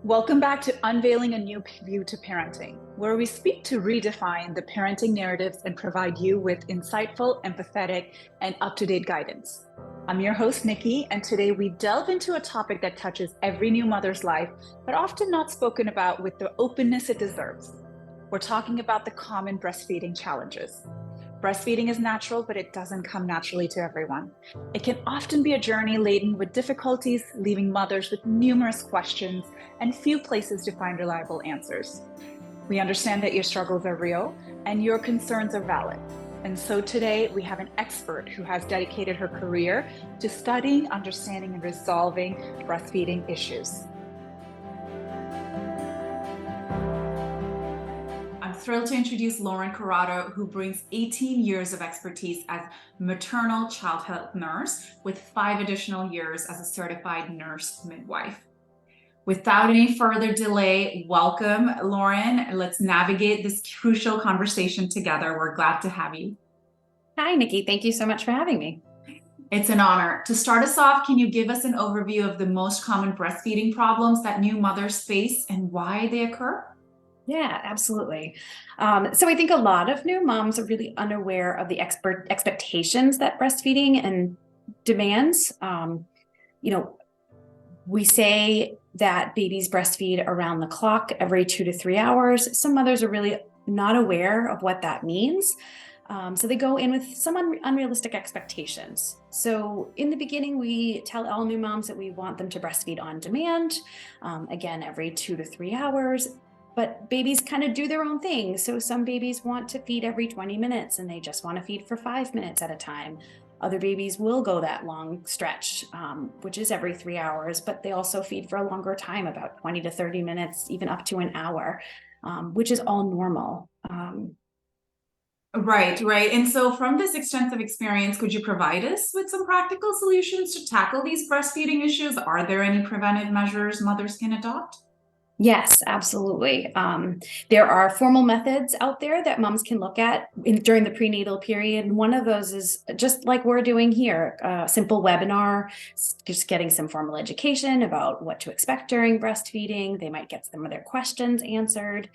Welcome back to Unveiling a New View to Parenting, where we speak to redefine the parenting narratives and provide you with insightful, empathetic, and up-to-date guidance. I'm your host, Nikki, and today we delve into a topic that touches every new mother's life, but often not spoken about with the openness it deserves. We're talking about the common breastfeeding challenges. Breastfeeding is natural, but it doesn't come naturally to everyone. It can often be a journey laden with difficulties, leaving mothers with numerous questions and few places to find reliable answers. We understand that your struggles are real and your concerns are valid. And so today we have an expert who has dedicated her career to studying, understanding, and resolving breastfeeding issues. I'm thrilled to introduce Lauren Carratu, who brings 18 years of expertise as maternal child health nurse with 5 additional years as a certified nurse midwife. Without any further delay, welcome, Lauren. Let's navigate this crucial conversation together. We're glad to have you. Hi, Nikki. Thank you so much for having me. It's an honor. To start us off, can you give us an overview of the most common breastfeeding problems that new mothers face and why they occur? Yeah, absolutely. So I think a lot of new moms are really unaware of the expectations that breastfeeding and demands. We say that babies breastfeed around the clock every 2 to 3 hours. Some mothers are really not aware of what that means. So they go in with some unrealistic expectations. So in the beginning, we tell all new moms that we want them to breastfeed on demand, again, every 2 to 3 hours. But babies kind of do their own thing. So some babies want to feed every 20 minutes and they just want to feed for 5 minutes at a time. Other babies will go that long stretch, which is every 3 hours, but they also feed for a longer time, about 20 to 30 minutes, even up to an hour, which is all normal. Right. And so from this extensive experience, could you provide us with some practical solutions to tackle these breastfeeding issues? Are there any preventive measures mothers can adopt? Yes, absolutely. There are formal methods out there that moms can look at during the prenatal period. And one of those is just like we're doing here, a simple webinar, just getting some formal education about what to expect during breastfeeding. They might get some of their questions answered.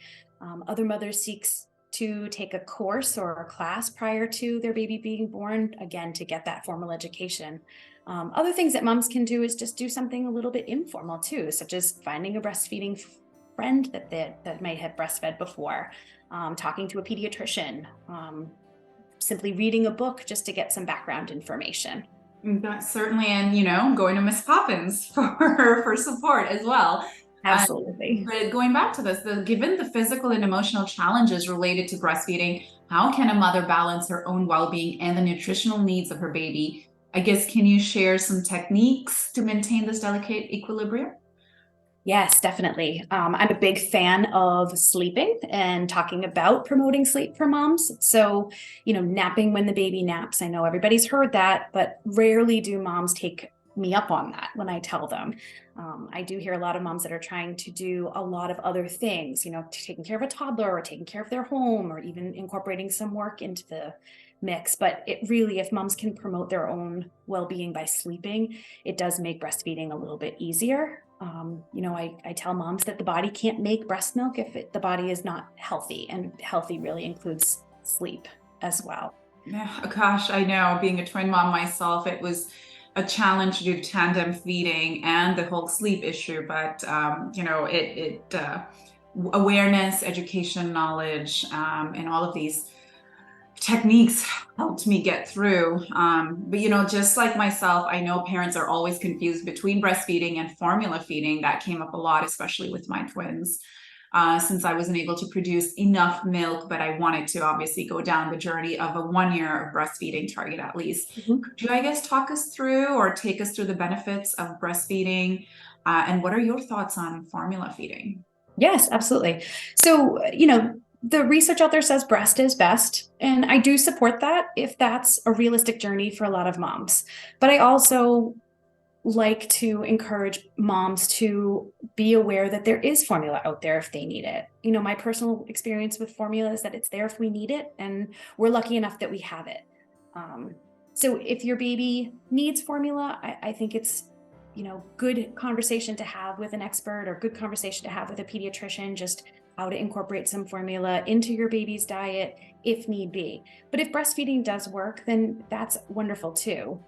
Other mothers seek to take a course or a class prior to their baby being born, again, to get that formal education. Other things that moms can do is just do something a little bit informal too, such as finding a breastfeeding friend that might have breastfed before, talking to a pediatrician, simply reading a book just to get some background information. That's certainly, and going to Miss Poppins for support as well. Absolutely. But going back to this, given the physical and emotional challenges related to breastfeeding, how can a mother balance her own well-being and the nutritional needs of her baby? I guess, can you share some techniques to maintain this delicate equilibrium? Yes, definitely. I'm a big fan of sleeping and talking about promoting sleep for moms. So, napping when the baby naps. I know everybody's heard that, but rarely do moms take me up on that when I tell them. I do hear a lot of moms that are trying to do a lot of other things, taking care of a toddler or taking care of their home or even incorporating some work into the mix. But it really, if moms can promote their own well-being by sleeping, it does make breastfeeding a little bit easier. I tell moms that the body can't make breast milk if the body is not healthy, and healthy really includes sleep as well. Yeah, gosh, I know. Being a twin mom myself, it was a challenge to do tandem feeding and the whole sleep issue. But awareness, education, knowledge, and all of these techniques helped me get through. But just like myself, I know parents are always confused between breastfeeding and formula feeding. That came up a lot, especially with my twins. Since I wasn't able to produce enough milk, but I wanted to obviously go down the journey of a 1 year of breastfeeding target at least. Could you, I guess, talk us through or take us through the benefits of breastfeeding? And what are your thoughts on formula feeding? Yes, absolutely. So, the research out there says breast is best. And I do support that if that's a realistic journey for a lot of moms. But I also like to encourage moms to be aware that there is formula out there if they need it. My personal experience with formula is that it's there if we need it, and we're lucky enough that we have it. So if your baby needs formula, I think it's good conversation to have with an expert or good conversation to have with a pediatrician, just how to incorporate some formula into your baby's diet if need be. But if breastfeeding does work, then that's wonderful too.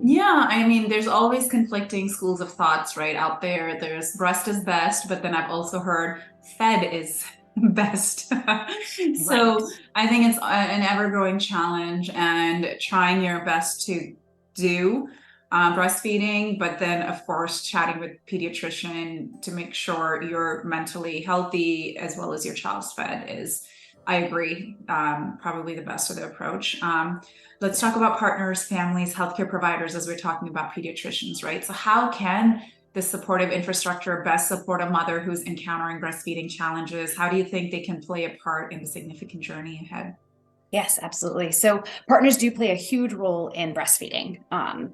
Yeah, I mean, there's always conflicting schools of thoughts, right, out there. There's breast is best, but then I've also heard fed is best. So Right. I think it's an ever-growing challenge and trying your best to do breastfeeding, but then of course chatting with pediatrician to make sure you're mentally healthy as well as your child's fed is, I agree, probably the best of the approach. Let's talk about partners, families, healthcare providers as we're talking about pediatricians, right? So how can the supportive infrastructure best support a mother who's encountering breastfeeding challenges? How do you think they can play a part in the significant journey ahead? Yes, absolutely. So partners do play a huge role in breastfeeding.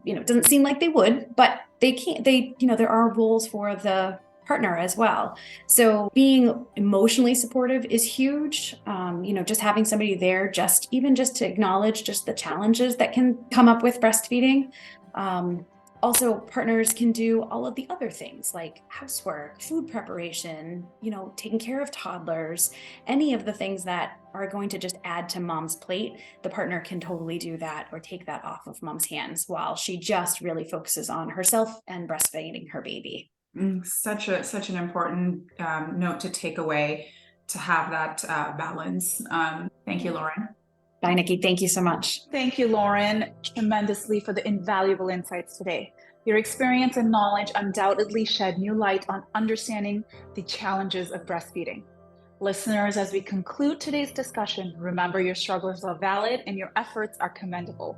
It doesn't seem like they would, but they can't, there are roles for the partner as well. So being emotionally supportive is huge. Just having somebody there, just to acknowledge just the challenges that can come up with breastfeeding. Also, partners can do all of the other things like housework, food preparation, taking care of toddlers, any of the things that are going to just add to mom's plate. The partner can totally do that or take that off of mom's hands while she just really focuses on herself and breastfeeding her baby. Such an important note to take away, to have that balance. Thank you, Lauren. Bye, Nikki. Thank you so much. Thank you, Lauren, tremendously for the invaluable insights today. Your experience and knowledge undoubtedly shed new light on understanding the challenges of breastfeeding. Listeners, as we conclude today's discussion, remember your struggles are valid and your efforts are commendable.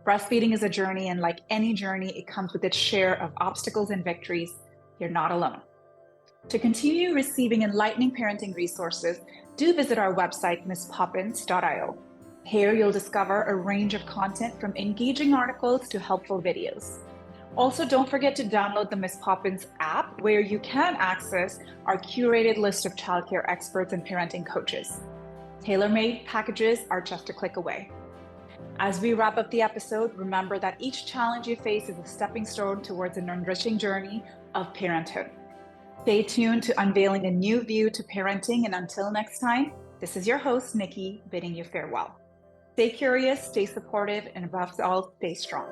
Breastfeeding is a journey, and like any journey, it comes with its share of obstacles and victories. You're not alone. To continue receiving enlightening parenting resources, do visit our website, misspoppins.io. Here you'll discover a range of content from engaging articles to helpful videos. Also, don't forget to download the Miss Poppins app, where you can access our curated list of childcare experts and parenting coaches. Tailor-made packages are just a click away. As we wrap up the episode, remember that each challenge you face is a stepping stone towards an enriching journey of parenthood. Stay tuned to Unveiling a New View to Parenting, and until next time, this is your host, Nikki, bidding you farewell. Stay curious, stay supportive, and above all, stay strong.